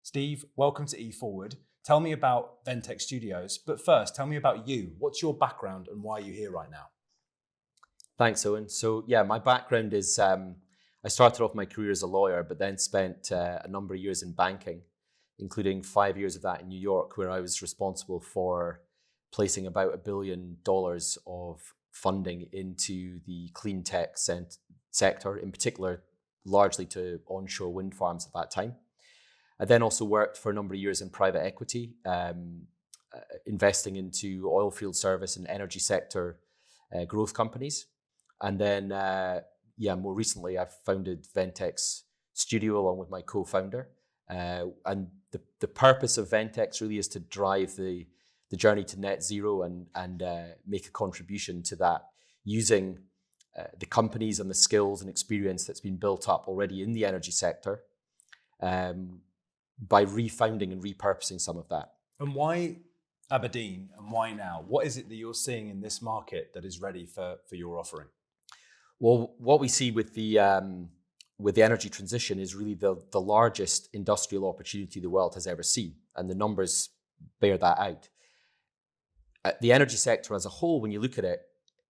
Steve, welcome to E-FWD. Tell me about Ventex Studios, but first, tell me about you. What's your background and why are you here right now? Thanks, Owen. So yeah, my background is I started off my career as a lawyer, but then spent a number of years in banking, including 5 years of that in New York, where I was responsible for placing about $1 billion of funding into the clean tech sector, in particular, largely to onshore wind farms at that time. I then also worked for a number of years in private equity, investing into oil field service and energy sector growth companies. And then, more recently, I've founded Ventex Studio along with my co-founder. And the purpose of Ventex really is to drive the journey to net zero and make a contribution to that using the companies and the skills and experience that's been built up already in the energy sector by refounding and repurposing some of that. And why Aberdeen and why now? What is it that you're seeing in this market that is ready for your offering? Well, what we see with the energy transition is really the largest industrial opportunity the world has ever seen, and the numbers bear that out. The energy sector as a whole, when you look at it,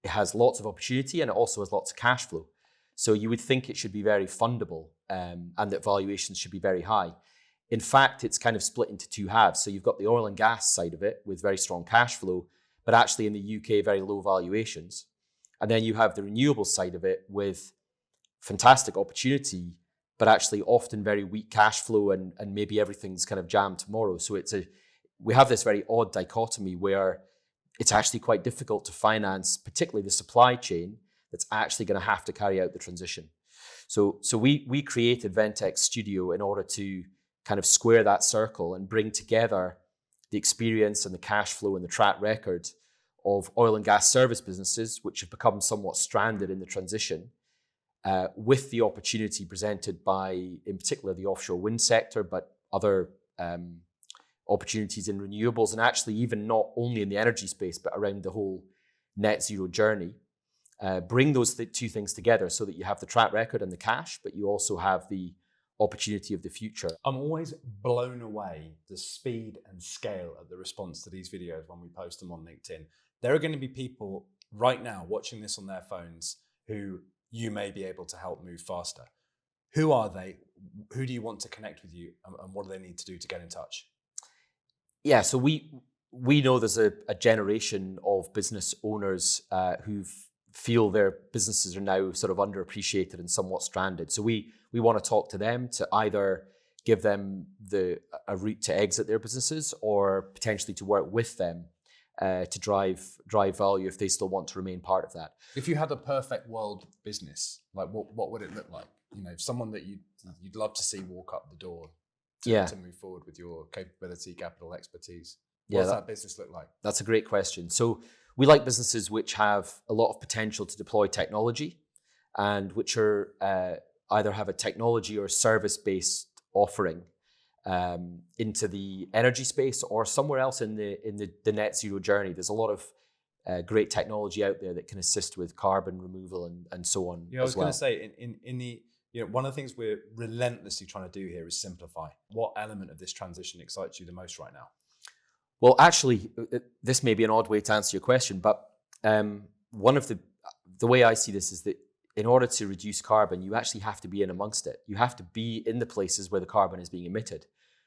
it has lots of opportunity and it also has lots of cash flow. So you would think it should be very fundable and that valuations should be very high. In fact, it's kind of split into two halves. So you've got the oil and gas side of it with very strong cash flow, but actually in the UK, very low valuations. And then you have the renewable side of it with fantastic opportunity, but actually often very weak cash flow and maybe everything's kind of jammed tomorrow. So we have this very odd dichotomy where it's actually quite difficult to finance, particularly the supply chain that's actually going to have to carry out the transition. So we created Ventex Studio in order to kind of square that circle and bring together the experience and the cash flow and the track record of oil and gas service businesses, which have become somewhat stranded in the transition, with the opportunity presented by, in particular, the offshore wind sector, but other opportunities in renewables, and actually even not only in the energy space, but around the whole net zero journey. Bring those two things together so that you have the track record and the cash, but you also have the opportunity of the future. I'm always blown away the speed and scale of the response to these videos when we post them on LinkedIn. There are going to be people right now watching this on their phones who you may be able to help move faster. Who are they? Who do you want to connect with you? And what do they need to do to get in touch? Yeah, so we know there's a generation of business owners who feel their businesses are now sort of underappreciated and somewhat stranded. So we want to talk to them to either give them a route to exit their businesses or potentially to work with them to drive value if they still want to remain part of that. If you had a perfect world business, like what would it look like? You know, someone that you'd love to see walk up the door to move forward with your capability, capital, expertise. What does that business look like? That's a great question. So we like businesses which have a lot of potential to deploy technology and which are either have a technology or service-based offering into the energy space or somewhere else in the net zero journey. There's a lot of great technology out there that can assist with carbon removal and so on. I was going to say in the one of the things we're relentlessly trying to do here is simplify. What element of this transition excites you the most right now? Well, actually, this may be an odd way to answer your question, but one of the way I see this is that in order to reduce carbon, you actually have to be in amongst it. You have to be in the places where the carbon is being emitted.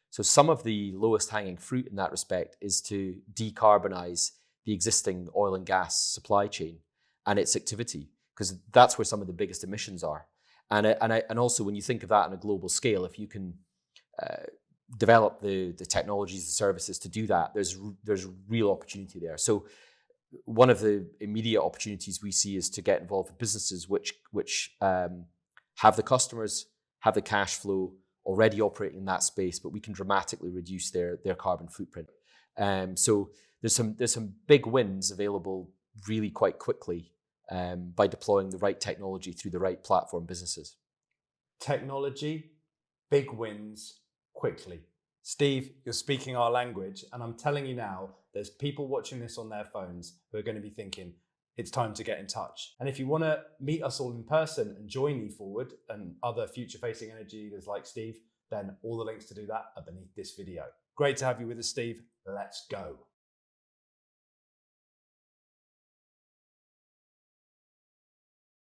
So some of the lowest hanging fruit in that respect is to decarbonize the existing oil and gas supply chain and its activity, because that's where some of the biggest emissions are. And also when you think of that on a global scale, if you can develop the technologies, the services to do that, there's real opportunity there. So one of the immediate opportunities we see is to get involved with businesses which have the customers, have the cash flow, already operating in that space, but we can dramatically reduce their carbon footprint. So there's some big wins available really quite quickly by deploying the right technology through the right platform businesses. Technology, big wins, quickly. Steve, you're speaking our language, and I'm telling you now, there's people watching this on their phones who are going to be thinking, it's time to get in touch. And if you want to meet us all in person and join E-FWD and other future-facing energy leaders like Steve, then all the links to do that are beneath this video. Great to have you with us, Steve. Let's go.